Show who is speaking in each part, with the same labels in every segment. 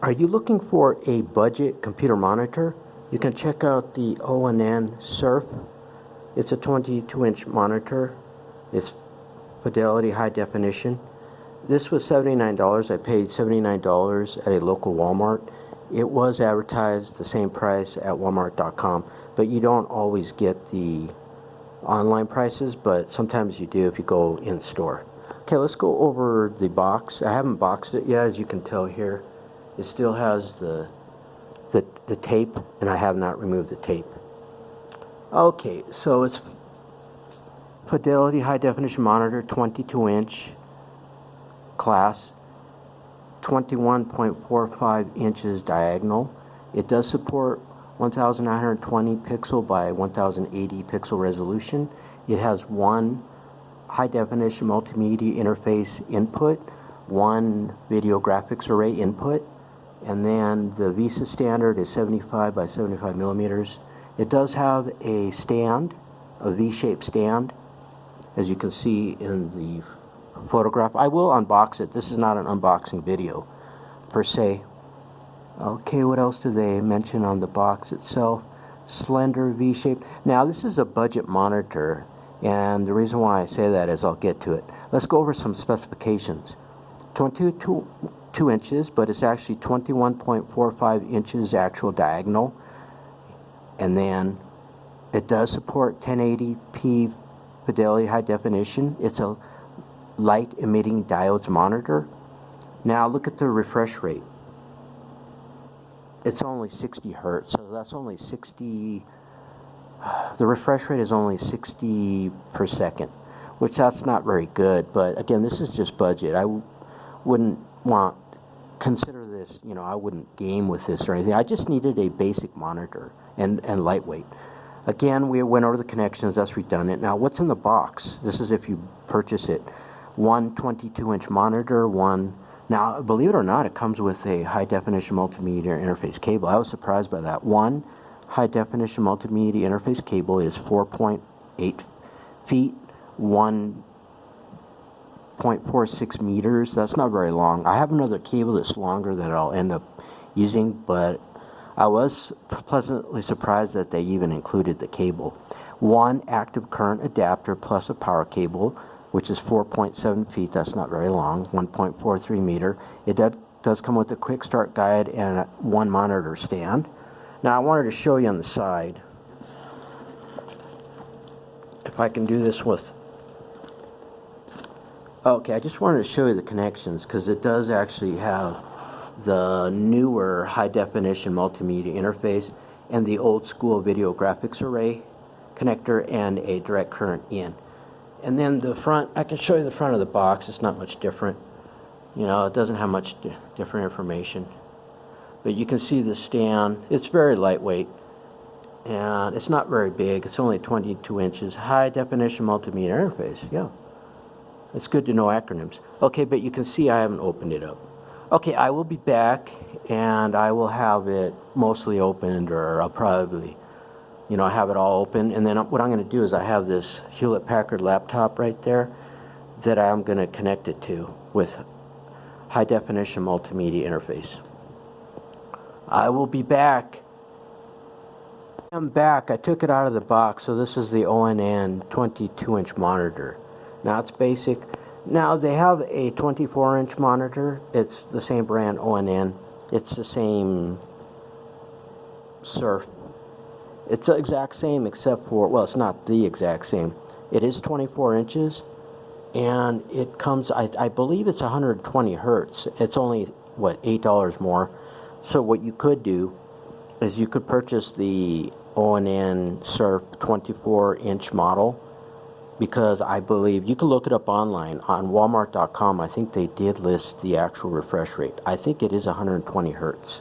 Speaker 1: Are you looking for a budget computer monitor? You can check out the ONN Surf. It's a 22-inch monitor. It's fidelity high definition. This was $79. I paid $79 at a local Walmart. It was advertised the same price at walmart.com, but you don't always get the online prices, but sometimes you do if you go in store. Okay, let's go over the box. I haven't boxed it yet, as you can tell here. It still has the tape, and I have not removed the tape. Okay, so it's fidelity high definition monitor, 22-inch class, 21.45 inches diagonal. It does support 1920 pixel by 1080 pixel resolution. It has one high definition multimedia interface input, one video graphics array input, and then the VESA standard is 75 by 75 millimeters. It does have a stand, a V-shaped stand, as you can see in the photograph. I will unbox it. This is not an unboxing video per se. Okay, what else do they mention on the box itself? Slender V-shaped. Now this is a budget monitor, and the reason why I say that is I'll get to it. Let's go over some specifications. 22 inches, but it's actually 21.45 inches actual diagonal, and then it does support 1080p fidelity high definition. It's a light emitting diodes monitor. Now look at the refresh rate. It's only 60 hertz, so that's only 60. The refresh rate is only 60 per second, which that's not very good. But again, this is just budget. I wouldn't consider this, you know, I wouldn't game with this or anything. I just needed a basic monitor and lightweight. Again, we went over the connections. That's redundant. Now, what's in the box? This is if you purchase it. One 22-inch monitor, one. Now, believe it or not, it comes with a high-definition multimedia interface cable. I was surprised by that. One high-definition multimedia interface cable is 4.8 feet, 1.46 meters. That's not very long. I have another cable that's longer that I'll end up using, but I was pleasantly surprised that they even included the cable. One active current adapter plus a power cable, which is 4.7 feet. That's not very long, 1.43 meter. It does come with a quick start guide and one monitor stand. Now I wanted to show you on the side, if I can do this with, okay, I just wanted to show you the connections because it does actually have the newer high definition multimedia interface and the old school video graphics array connector and a direct current in. And then the front, I can show you the front of the box. It's not much different. You know, it doesn't have much different information. But you can see the stand. It's very lightweight. And it's not very big. It's only 22 inches. High definition multimedia interface. Yeah. It's good to know acronyms. Okay, but you can see I haven't opened it up. Okay, I will be back and I will have it mostly opened, or I'll probably, you know, have it all open. And then what I'm going to do is I have this Hewlett-Packard laptop right there that I'm going to connect it to with high definition multimedia interface. I will be back. I'm back. I took it out of the box. So this is the ONN 22-inch monitor. Now it's basic. Now they have a 24-inch monitor. It's the same brand, ONN. It's the same Surf. It's the exact same except for, well, it's not the exact same. It is 24 inches, and it comes, I believe it's 120 hertz. It's only, what, $8 more. So what you could do is you could purchase the ONN Surf 24-inch model, because I believe, you can look it up online, on walmart.com, I think they did list the actual refresh rate. I think it is 120 hertz.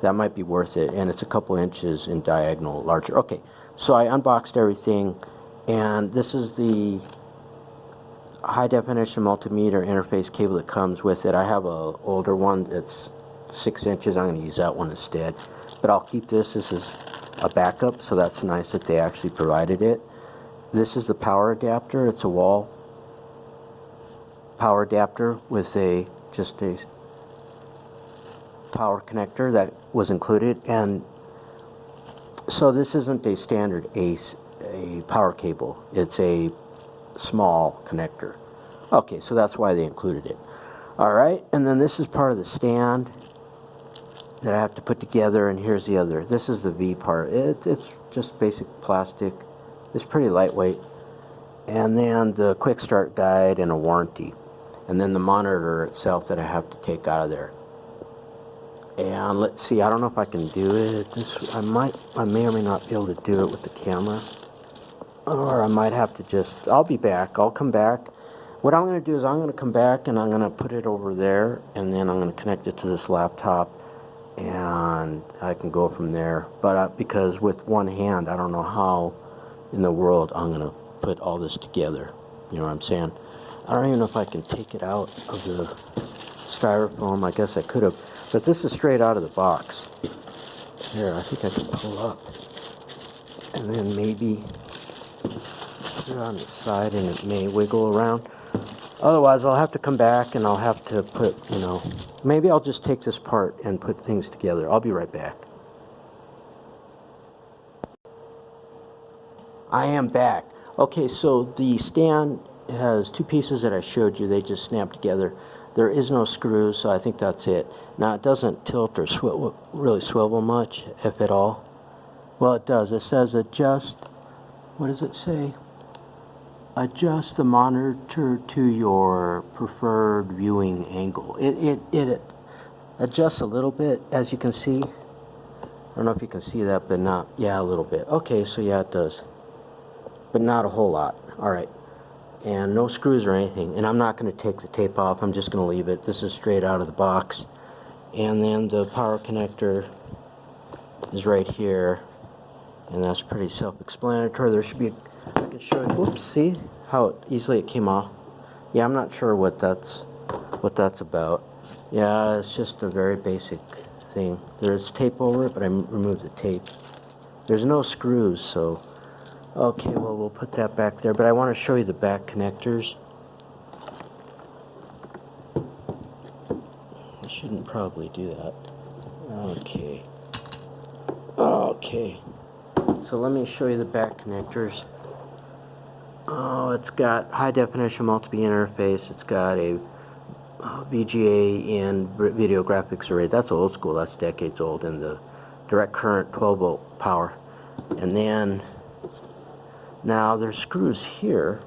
Speaker 1: That might be worth it, and it's a couple inches in diagonal larger. Okay, so I unboxed everything, and this is the high definition multimedia interface cable that comes with it. I have a older one that's 6 inches. I'm going to use that one instead, but I'll keep this. This is a backup, so that's nice that they actually provided it. This is the power adapter. It's a wall power adapter with just a power connector that was included, and so this isn't a standard a power cable. It's a small connector. Okay, so that's why they included it. All right, and then this is part of the stand that I have to put together, and here's the other. This is the V part. It's just basic plastic. It's pretty lightweight. And then the quick start guide and a warranty. And then the monitor itself that I have to take out of there. And let's see, I don't know if I can do it. I may or may not be able to do it with the camera. Or I might have to just, I'll be back. I'll come back. What I'm going to do is I'm going to come back and I'm going to put it over there, and then I'm going to connect it to this laptop, and I can go from there. But because with one hand, I don't know how in the world I'm going to put all this together. You know what I'm saying? I don't even know if I can take it out of the styrofoam. I guess I could have. But this is straight out of the box. Here, I think I can pull up. And then maybe put it on the side and it may wiggle around. Otherwise, I'll have to come back and I'll have to put, maybe I'll just take this part and put things together. I'll be right back. I am back. Okay, so the stand has two pieces that I showed you. They just snap together. There is no screws, so I think that's it. Now, it doesn't tilt or really swivel much, if at all. Well, it does. It says adjust. What does it say? Adjust the monitor to your preferred viewing angle. It adjusts a little bit, as you can see. I don't know if you can see that, but not. Yeah, a little bit. Okay, so yeah, it does. But not a whole lot. All right. And no screws or anything. And I'm not going to take the tape off. I'm just going to leave it. This is straight out of the box. And then the power connector is right here. And that's pretty self-explanatory. There should be, I can show you, whoops, see how easily it came off? Yeah, I'm not sure what that's about. Yeah, it's just a very basic thing. There's tape over it, but I removed the tape. There's no screws, so... Okay, well, we'll put that back there, but I want to show you the back connectors. I shouldn't probably do that. Okay. Okay. So let me show you the back connectors. Oh, it's got high definition multi-beam interface. It's got a VGA and video graphics array. That's old school. That's decades old. And the direct current 12 volt power. And then... Now, there's screws here,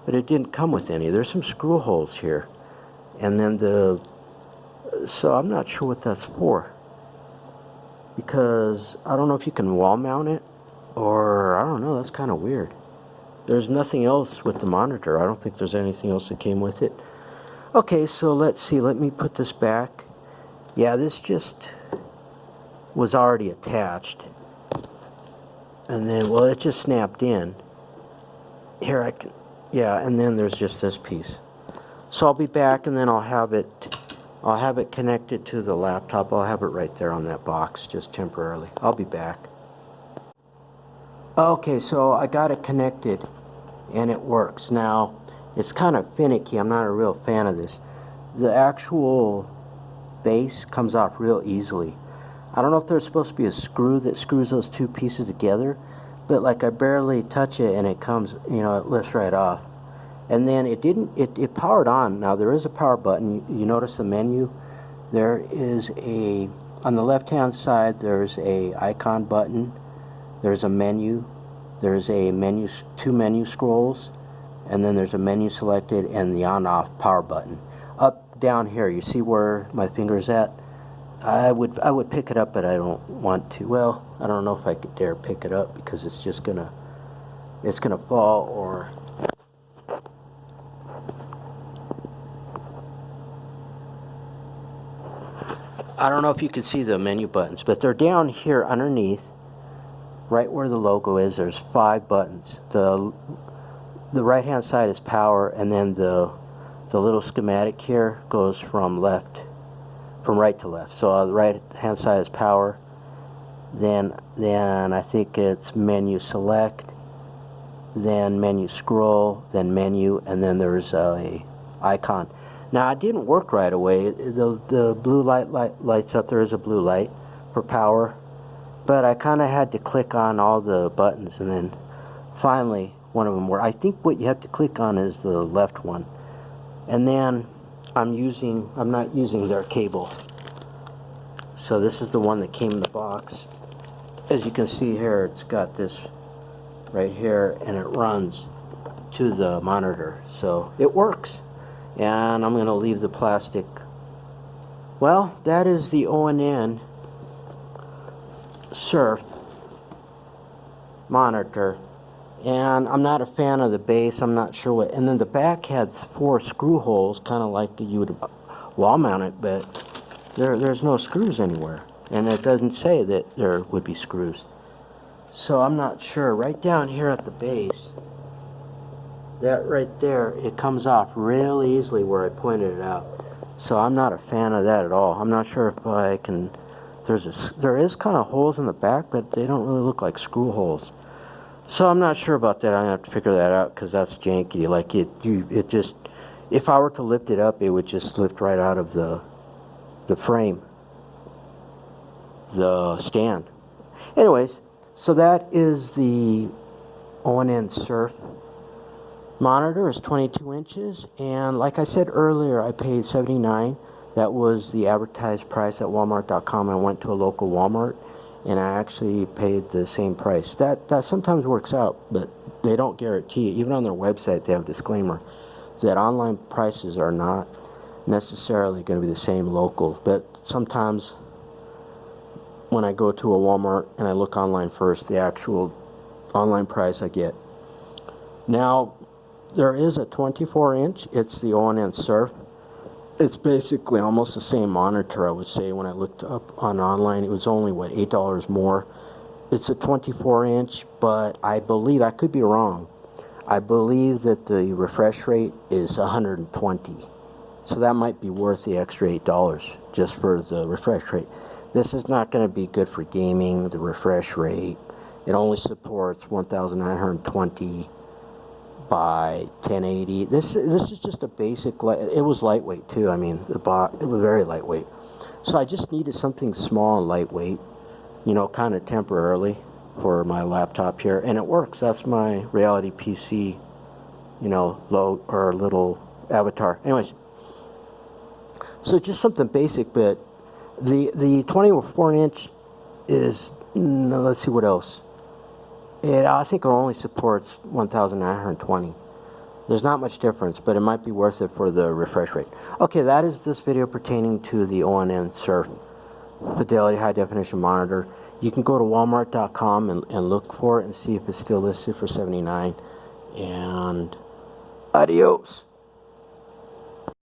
Speaker 1: but it didn't come with any. There's some screw holes here. And then so I'm not sure what that's for. Because I don't know if you can wall mount it, or I don't know, that's kind of weird. There's nothing else with the monitor. I don't think there's anything else that came with it. Okay, so let's see, let me put this back. Yeah, this just was already attached. And then, well, it just snapped in. Here I can, yeah, and then there's just this piece. So I'll be back, and then I'll have it connected to the laptop. I'll have it right there on that box, just temporarily. I'll be back. Okay, so I got it connected, and it works. Now, it's kind of finicky. I'm not a real fan of this. The actual base comes off real easily. I don't know if there's supposed to be a screw that screws those two pieces together, but like I barely touch it and it comes, it lifts right off. And then it powered on. Now there is a power button. You notice the menu? There is on the left hand side, there's a icon button. There's a menu. There's two menu scrolls. And then there's a menu selected and the on off power button. Up down here, you see where my finger's at? I would pick it up, but I don't want to. Well, I don't know if I could dare pick it up because it's just gonna fall, or I don't know if you can see the menu buttons, but they're down here underneath, right where the logo is. There's 5 buttons. The right hand side is power, and then the little schematic here goes from right to left. So the right hand side is power. Then I think it's menu select, then menu scroll, then menu, and then there's a icon. Now, it didn't work right away. The blue light lights up. There is a blue light for power, but I kind of had to click on all the buttons, and then finally one of them worked. I think what you have to click on is the left one, and then I'm not using their cable. So this is the one that came in the box. As you can see here, it's got this right here, and it runs to the monitor, so it works. And I'm going to leave the plastic. Well, that is the ONN Surf monitor, and I'm not a fan of the base. I'm not sure what. And then the back had 4 screw holes, kind of like you would wall mount it, but there's no screws anywhere, and it doesn't say that there would be screws. So I'm not sure. Right down here at the base, that right there, it comes off real easily where I pointed it out. So I'm not a fan of that at all. I'm not sure if I can. There is kind of holes in the back, but they don't really look like screw holes. So I'm not sure about that. I'm gonna have to figure that out because that's janky. Like it just, if I were to lift it up, it would just lift right out of the frame, the stand. Anyways, so that is the ONN Surf monitor. Is 22 inches, and like I said earlier, I paid $79. That was the advertised price at Walmart.com. I went to a local Walmart, and I actually paid the same price. That sometimes works out, but they don't guarantee it. Even on their website, they have a disclaimer that online prices are not necessarily going to be the same local. But sometimes when I go to a Walmart and I look online first, the actual online price I get. Now, there is a 24-inch. It's the ONN Surf. It's basically almost the same monitor, I would say. When I looked up on online, it was only, what, $8 more. It's a 24-inch, but I believe, I could be wrong, I believe that the refresh rate is 120. So that might be worth the extra $8 just for the refresh rate. This is not going to be good for gaming, the refresh rate. It only supports 1920 by 1080. This is just a basic. It was lightweight too. I mean, it was very lightweight. So I just needed something small and lightweight, you know, kind of temporarily for my laptop here, and it works. That's my reality PC, you know, little avatar. Anyways, so just something basic, but the 24-inch is. No, let's see what else. I think it only supports 1920. There's not much difference, but it might be worth it for the refresh rate. Okay, that is this video pertaining to the ONN Surf Fidelity High Definition Monitor. You can go to Walmart.com and look for it and see if it's still listed for $79. And adios.